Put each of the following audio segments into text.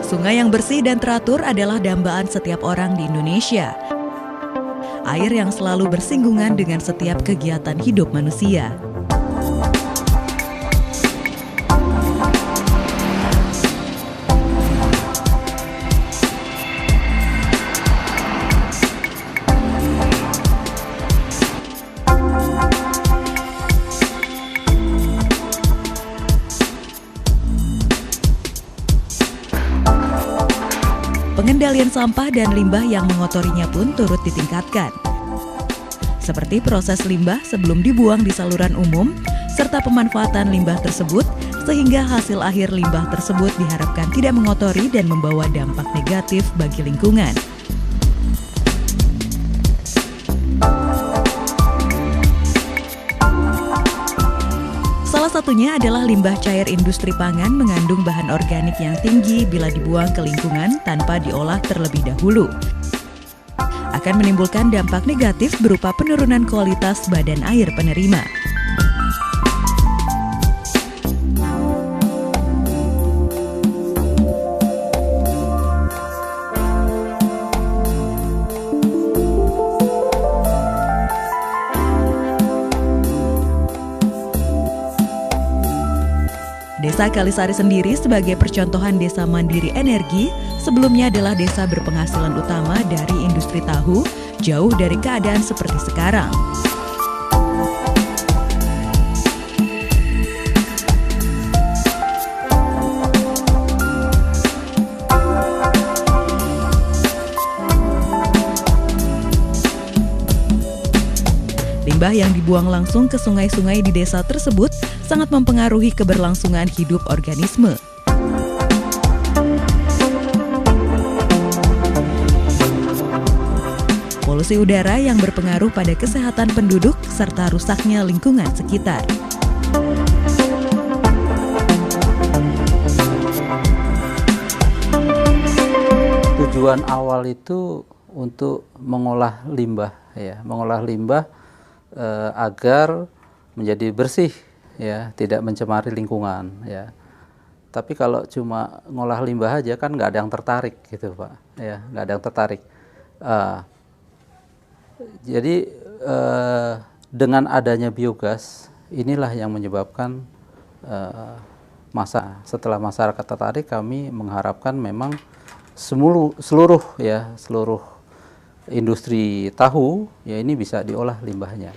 Sungai yang bersih dan teratur adalah dambaan setiap orang di Indonesia. Air yang selalu bersinggungan dengan setiap kegiatan hidup manusia. Pengendalian sampah dan limbah yang mengotorinya pun turut ditingkatkan. Seperti proses limbah sebelum dibuang di saluran umum, serta pemanfaatan limbah tersebut, sehingga hasil akhir limbah tersebut diharapkan tidak mengotori dan membawa dampak negatif bagi lingkungan. Salah satunya adalah limbah cair industri pangan mengandung bahan organik yang tinggi bila dibuang ke lingkungan tanpa diolah terlebih dahulu. Akan menimbulkan dampak negatif berupa penurunan kualitas badan air penerima. Desa Kalisari sendiri sebagai percontohan desa mandiri energi, sebelumnya adalah desa berpenghasilan utama dari industri tahu, jauh dari keadaan seperti sekarang. Limbah yang dibuang langsung ke sungai-sungai di desa tersebut sangat mempengaruhi keberlangsungan hidup organisme. Polusi udara yang berpengaruh pada kesehatan penduduk serta rusaknya lingkungan sekitar. Tujuan awal itu untuk mengolah limbah, agar menjadi bersih, ya, tidak mencemari lingkungan, ya. Tapi kalau cuma ngolah limbah aja kan nggak ada yang tertarik, gitu, Pak, ya, nggak ada yang tertarik. Jadi dengan adanya biogas, inilah yang menyebabkan setelah masyarakat tertarik, kami mengharapkan memang seluruh industri tahu, ya, ini bisa diolah limbahnya.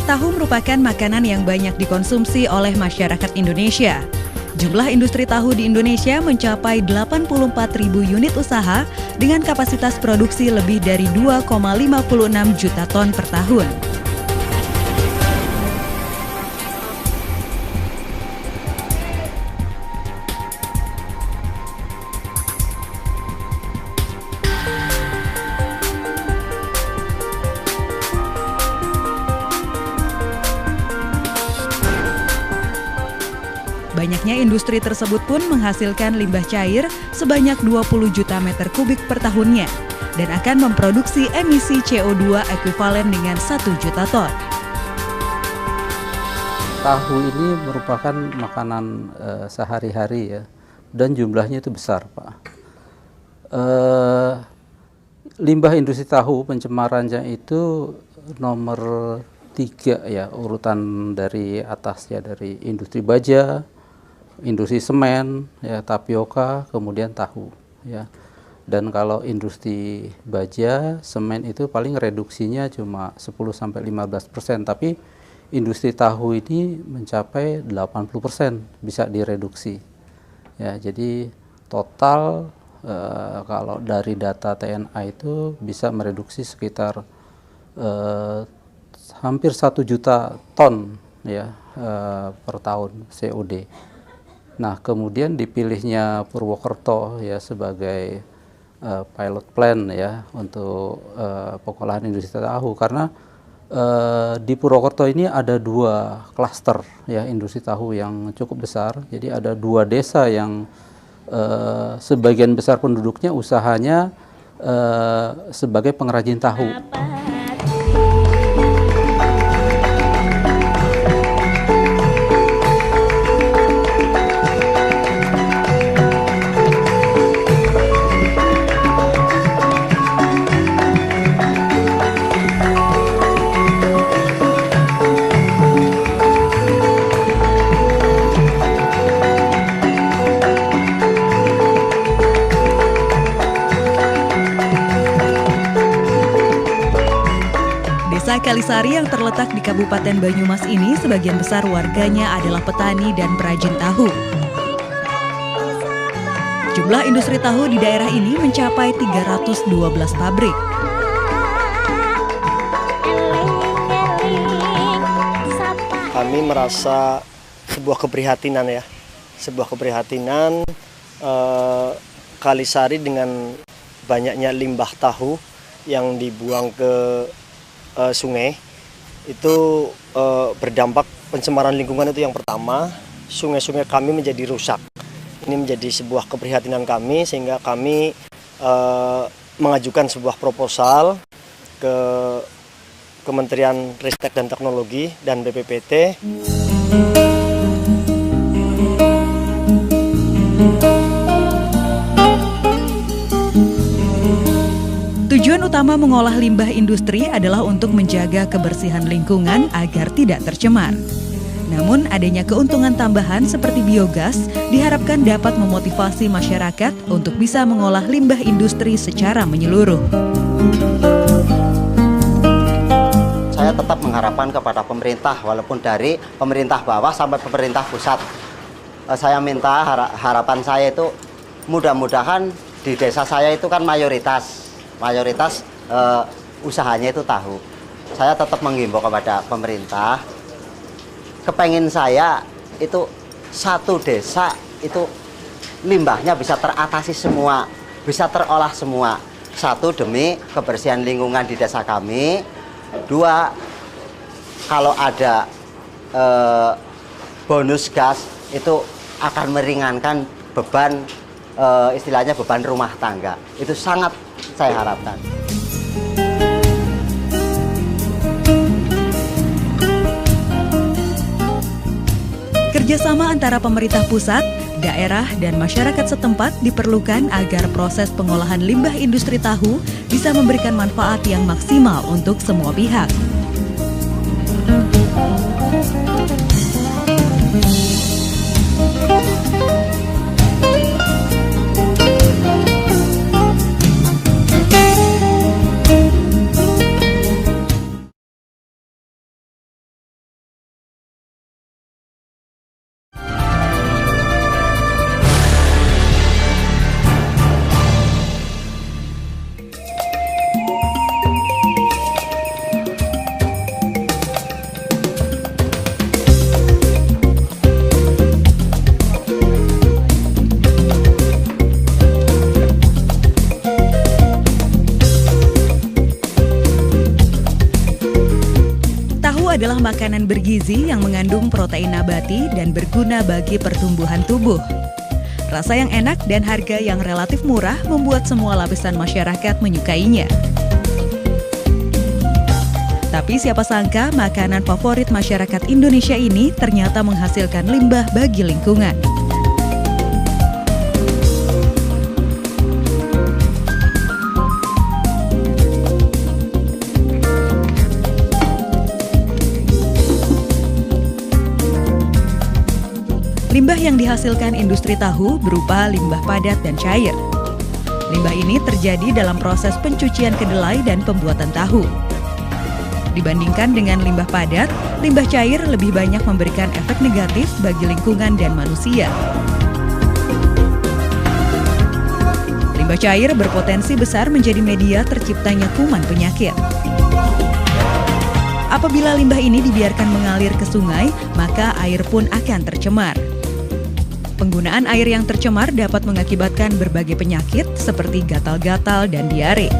Tahu merupakan makanan yang banyak dikonsumsi oleh masyarakat Indonesia. Jumlah industri tahu di Indonesia mencapai 84.000 unit usaha dengan kapasitas produksi lebih dari 2,56 juta ton per tahun. Banyaknya industri tersebut pun menghasilkan limbah cair sebanyak 20 juta meter kubik per tahunnya dan akan memproduksi emisi CO2 ekuivalen dengan 1 juta ton. Tahu ini merupakan makanan sehari-hari, ya, dan jumlahnya itu besar, Pak. Limbah industri tahu pencemarannya itu nomor 3, ya, urutan dari atasnya, dari industri baja, industri semen, ya, tapioka, kemudian tahu, ya. Dan kalau industri baja, semen itu paling reduksinya cuma 10-15%, tapi industri tahu ini mencapai 80% bisa direduksi. Ya, jadi total Kalau dari data TNA itu bisa mereduksi sekitar hampir 1 juta ton ya per tahun COD. Nah, kemudian dipilihnya Purwokerto ya sebagai pilot plan ya untuk pengolahan industri tahu, karena di Purwokerto ini ada 2 klaster ya industri tahu yang cukup besar. Jadi ada 2 desa yang sebagian besar penduduknya usahanya sebagai pengrajin tahu. Desa Kalisari yang terletak di Kabupaten Banyumas ini sebagian besar warganya adalah petani dan perajin tahu. Jumlah industri tahu di daerah ini mencapai 312 pabrik. Kami merasa sebuah keprihatinan ya, Kalisari dengan banyaknya limbah tahu yang dibuang ke sungai itu berdampak pencemaran lingkungan. Itu yang pertama, sungai-sungai kami menjadi rusak. Ini menjadi sebuah keprihatinan kami, sehingga kami mengajukan sebuah proposal ke Kementerian Ristek dan Teknologi dan BPPT. Tujuan utama mengolah limbah industri adalah untuk menjaga kebersihan lingkungan agar tidak tercemar. Namun adanya keuntungan tambahan seperti biogas diharapkan dapat memotivasi masyarakat untuk bisa mengolah limbah industri secara menyeluruh. Saya tetap mengharapkan kepada pemerintah, walaupun dari pemerintah bawah sampai pemerintah pusat. Saya minta harapan saya itu mudah-mudahan di desa saya itu kan mayoritas usahanya itu tahu. Saya tetap menghimbau kepada pemerintah, kepengin saya itu satu desa itu limbahnya bisa teratasi semua, bisa terolah semua. 1, demi kebersihan lingkungan di desa kami. 2, kalau ada bonus gas itu akan meringankan beban istilahnya beban rumah tangga. Itu sangat saya harapkan. Kerjasama antara pemerintah pusat, daerah, dan masyarakat setempat diperlukan agar proses pengolahan limbah industri tahu bisa memberikan manfaat yang maksimal untuk semua pihak. Adalah makanan bergizi yang mengandung protein nabati dan berguna bagi pertumbuhan tubuh. Rasa yang enak dan harga yang relatif murah membuat semua lapisan masyarakat menyukainya. Tapi siapa sangka makanan favorit masyarakat Indonesia ini ternyata menghasilkan limbah bagi lingkungan. Limbah yang dihasilkan industri tahu berupa limbah padat dan cair. Limbah ini terjadi dalam proses pencucian kedelai dan pembuatan tahu. Dibandingkan dengan limbah padat, limbah cair lebih banyak memberikan efek negatif bagi lingkungan dan manusia. Limbah cair berpotensi besar menjadi media terciptanya kuman penyakit. Apabila limbah ini dibiarkan mengalir ke sungai, maka air pun akan tercemar. Penggunaan air yang tercemar dapat mengakibatkan berbagai penyakit seperti gatal-gatal dan diare.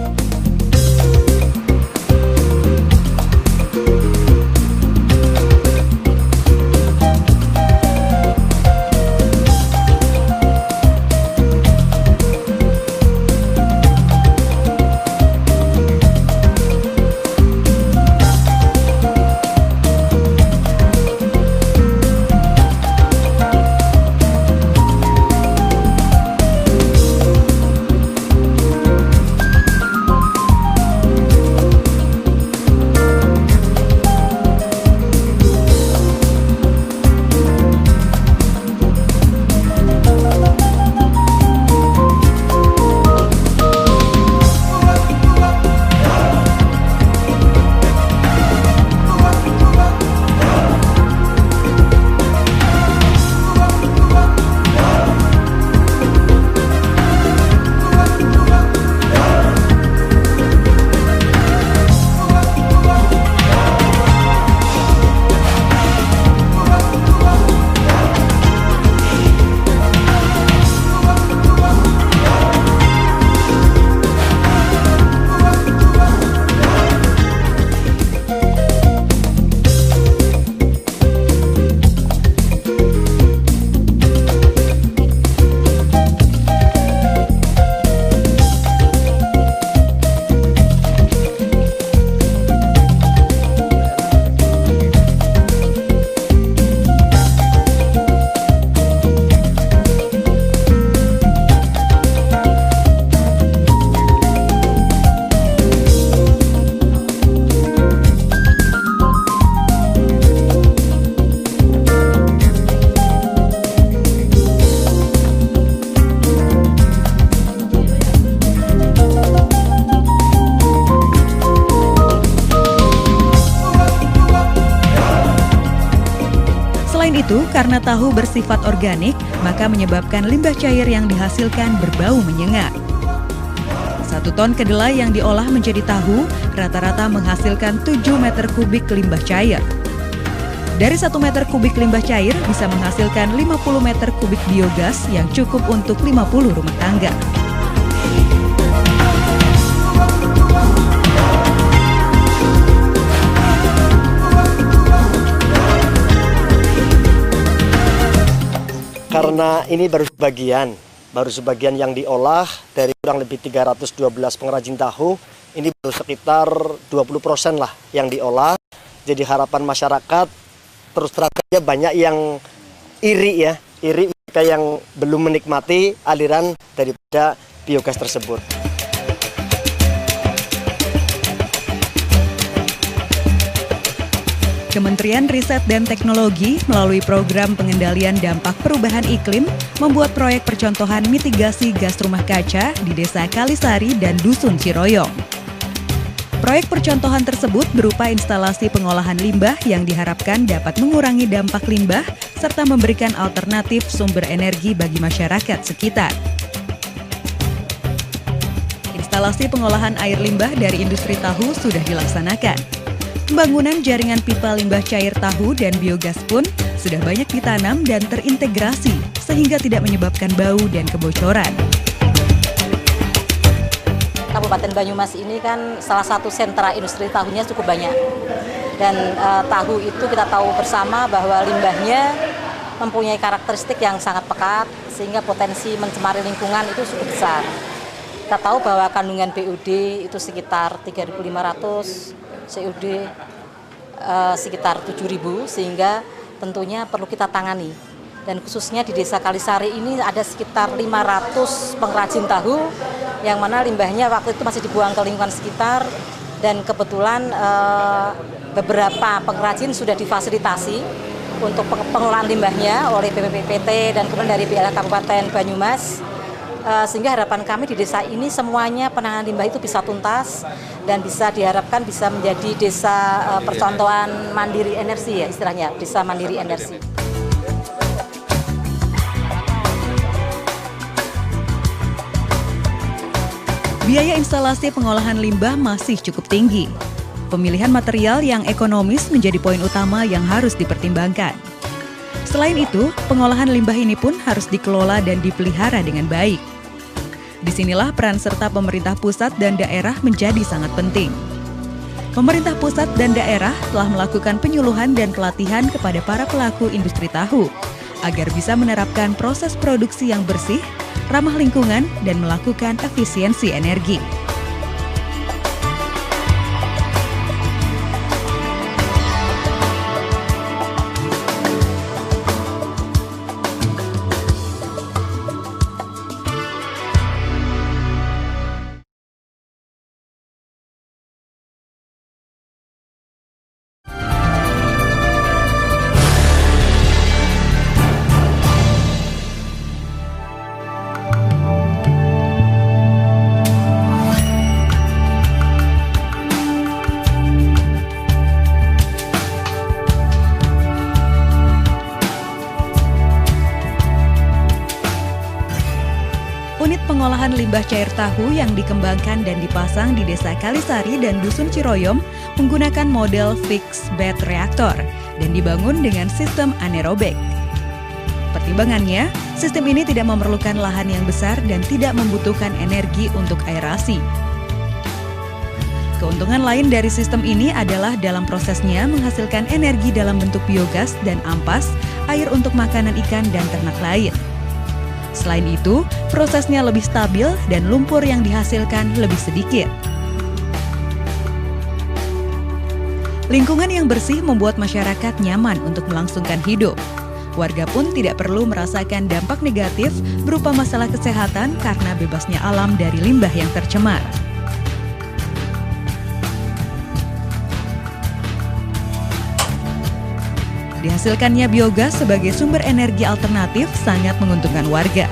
Selain itu, karena tahu bersifat organik, maka menyebabkan limbah cair yang dihasilkan berbau menyengat. 1 ton kedelai yang diolah menjadi tahu rata-rata menghasilkan 7 meter kubik limbah cair. Dari 1 meter kubik limbah cair bisa menghasilkan 50 meter kubik biogas yang cukup untuk 50 rumah tangga. Karena ini baru sebagian yang diolah dari kurang lebih 312 pengrajin tahu, ini baru sekitar 20% lah yang diolah. Jadi harapan masyarakat terus terang saja banyak yang iri mereka yang belum menikmati aliran daripada biogas tersebut. Kementerian Riset dan Teknologi melalui program pengendalian dampak perubahan iklim membuat proyek percontohan mitigasi gas rumah kaca di Desa Kalisari dan Dusun Ciroyong. Proyek percontohan tersebut berupa instalasi pengolahan limbah yang diharapkan dapat mengurangi dampak limbah serta memberikan alternatif sumber energi bagi masyarakat sekitar. Instalasi pengolahan air limbah dari industri tahu sudah dilaksanakan. Pembangunan jaringan pipa limbah cair tahu dan biogas pun sudah banyak ditanam dan terintegrasi sehingga tidak menyebabkan bau dan kebocoran. Kabupaten Banyumas ini kan salah satu sentra industri tahunya cukup banyak. Dan tahu itu kita tahu bersama bahwa limbahnya mempunyai karakteristik yang sangat pekat sehingga potensi mencemari lingkungan itu cukup besar. Kita tahu bahwa kandungan BOD itu sekitar 3.500, COD sekitar 7.000, sehingga tentunya perlu kita tangani. Dan khususnya di Desa Kalisari ini ada sekitar 500 pengrajin tahu yang mana limbahnya waktu itu masih dibuang ke lingkungan sekitar, dan kebetulan beberapa pengrajin sudah difasilitasi untuk pengelolaan limbahnya oleh BPPT dan kemudian dari BLH Kabupaten Banyumas. Sehingga harapan kami di desa ini semuanya penanganan limbah itu bisa tuntas dan bisa diharapkan bisa menjadi desa percontohan mandiri energi, ya istilahnya, desa mandiri energi. Biaya instalasi pengolahan limbah masih cukup tinggi. Pemilihan material yang ekonomis menjadi poin utama yang harus dipertimbangkan. Selain itu, pengolahan limbah ini pun harus dikelola dan dipelihara dengan baik. Disinilah peran serta pemerintah pusat dan daerah menjadi sangat penting. Pemerintah pusat dan daerah telah melakukan penyuluhan dan pelatihan kepada para pelaku industri tahu agar bisa menerapkan proses produksi yang bersih, ramah lingkungan, dan melakukan efisiensi energi. Unit pengolahan limbah cair tahu yang dikembangkan dan dipasang di Desa Kalisari dan Dusun Ciroyom menggunakan model fixed bed reaktor dan dibangun dengan sistem anaerobik. Pertimbangannya, sistem ini tidak memerlukan lahan yang besar dan tidak membutuhkan energi untuk aerasi. Keuntungan lain dari sistem ini adalah dalam prosesnya menghasilkan energi dalam bentuk biogas dan ampas, air untuk makanan ikan dan ternak lain. Selain itu, prosesnya lebih stabil dan lumpur yang dihasilkan lebih sedikit. Lingkungan yang bersih membuat masyarakat nyaman untuk melangsungkan hidup. Warga pun tidak perlu merasakan dampak negatif berupa masalah kesehatan karena bebasnya alam dari limbah yang tercemar. Dihasilkannya biogas sebagai sumber energi alternatif sangat menguntungkan warga.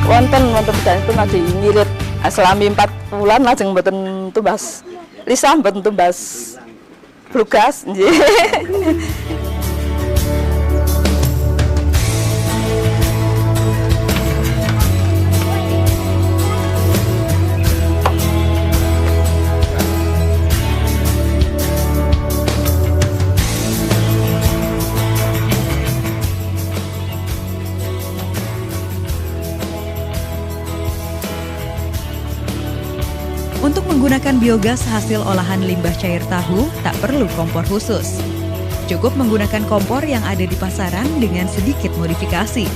Wonten itu lagi ngirit selami 4 bulan lajeng mboten tumbas. Lisah mboten tumbas blugas nggih. Untuk menggunakan biogas hasil olahan limbah cair tahu, tak perlu kompor khusus. Cukup menggunakan kompor yang ada di pasaran dengan sedikit modifikasi,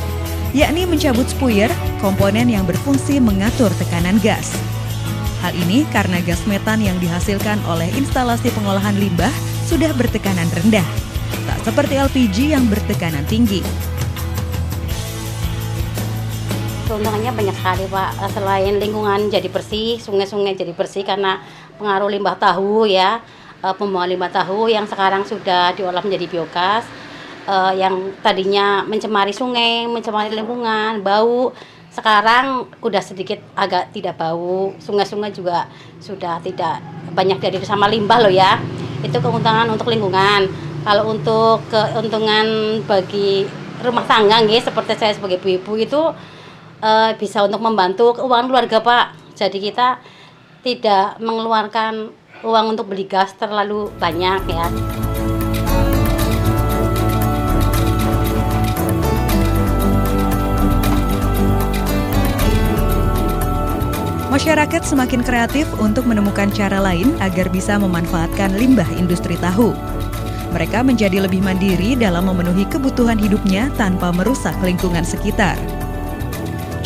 yakni mencabut spuyer, komponen yang berfungsi mengatur tekanan gas. Hal ini karena gas metan yang dihasilkan oleh instalasi pengolahan limbah sudah bertekanan rendah, tak seperti LPG yang bertekanan tinggi. Keuntungannya banyak sekali Pak, selain lingkungan jadi bersih, sungai-sungai jadi bersih karena pengaruh limbah tahu ya, pembuangan limbah tahu yang sekarang sudah diolah menjadi biogas, yang tadinya mencemari sungai, mencemari lingkungan, bau, sekarang udah sedikit agak tidak bau, sungai-sungai juga sudah tidak banyak dari sama limbah loh ya, itu keuntungan untuk lingkungan. Kalau untuk keuntungan bagi rumah tangga, seperti saya sebagai ibu-ibu itu, bisa untuk membantu keuangan keluarga Pak. Jadi kita tidak mengeluarkan uang untuk beli gas terlalu banyak ya. Masyarakat semakin kreatif untuk menemukan cara lain agar bisa memanfaatkan limbah industri tahu. Mereka menjadi lebih mandiri dalam memenuhi kebutuhan hidupnya tanpa merusak lingkungan sekitar.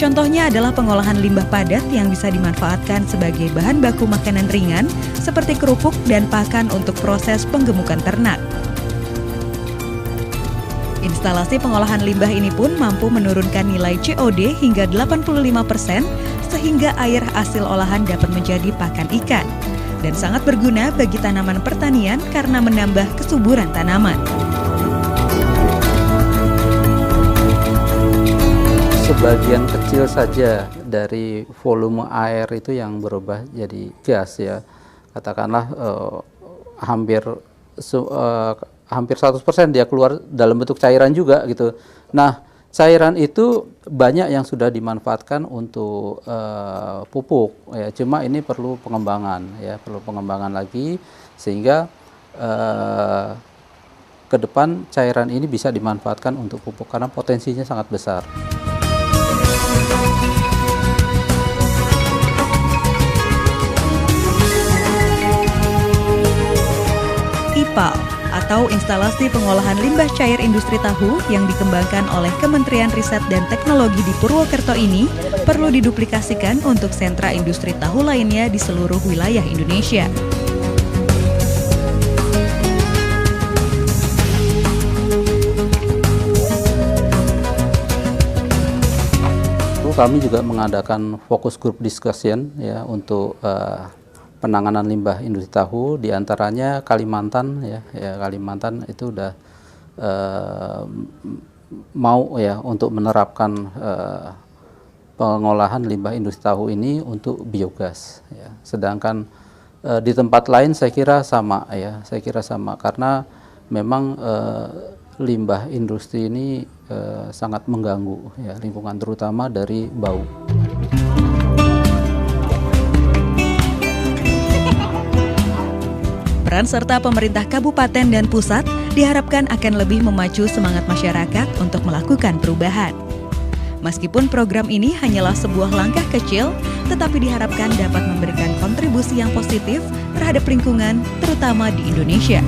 Contohnya adalah pengolahan limbah padat yang bisa dimanfaatkan sebagai bahan baku makanan ringan seperti kerupuk dan pakan untuk proses penggemukan ternak. Instalasi pengolahan limbah ini pun mampu menurunkan nilai COD hingga 85% sehingga air hasil olahan dapat menjadi pakan ikan dan sangat berguna bagi tanaman pertanian karena menambah kesuburan tanaman. Sebagian kecil saja dari volume air itu yang berubah jadi gas ya. Katakanlah hampir hampir 100% dia keluar dalam bentuk cairan juga gitu. Nah, cairan itu banyak yang sudah dimanfaatkan untuk pupuk ya, cuma ini perlu pengembangan ya, perlu pengembangan lagi sehingga ke depan cairan ini bisa dimanfaatkan untuk pupuk karena potensinya sangat besar. IPAL atau Instalasi Pengolahan Limbah Cair Industri Tahu yang dikembangkan oleh Kementerian Riset dan Teknologi di Purwokerto ini perlu diduplikasikan untuk sentra industri tahu lainnya di seluruh wilayah Indonesia. Kami juga mengadakan fokus group discussion ya untuk penanganan limbah industri tahu, diantaranya Kalimantan ya, Kalimantan itu udah mau ya untuk menerapkan pengolahan limbah industri tahu ini untuk biogas ya. Sedangkan di tempat lain saya kira sama ya, karena memang limbah industri ini sangat mengganggu ya lingkungan, terutama dari bau. Peran serta pemerintah kabupaten dan pusat diharapkan akan lebih memacu semangat masyarakat untuk melakukan perubahan. Meskipun program ini hanyalah sebuah langkah kecil, tetapi diharapkan dapat memberikan kontribusi yang positif terhadap lingkungan, terutama di Indonesia.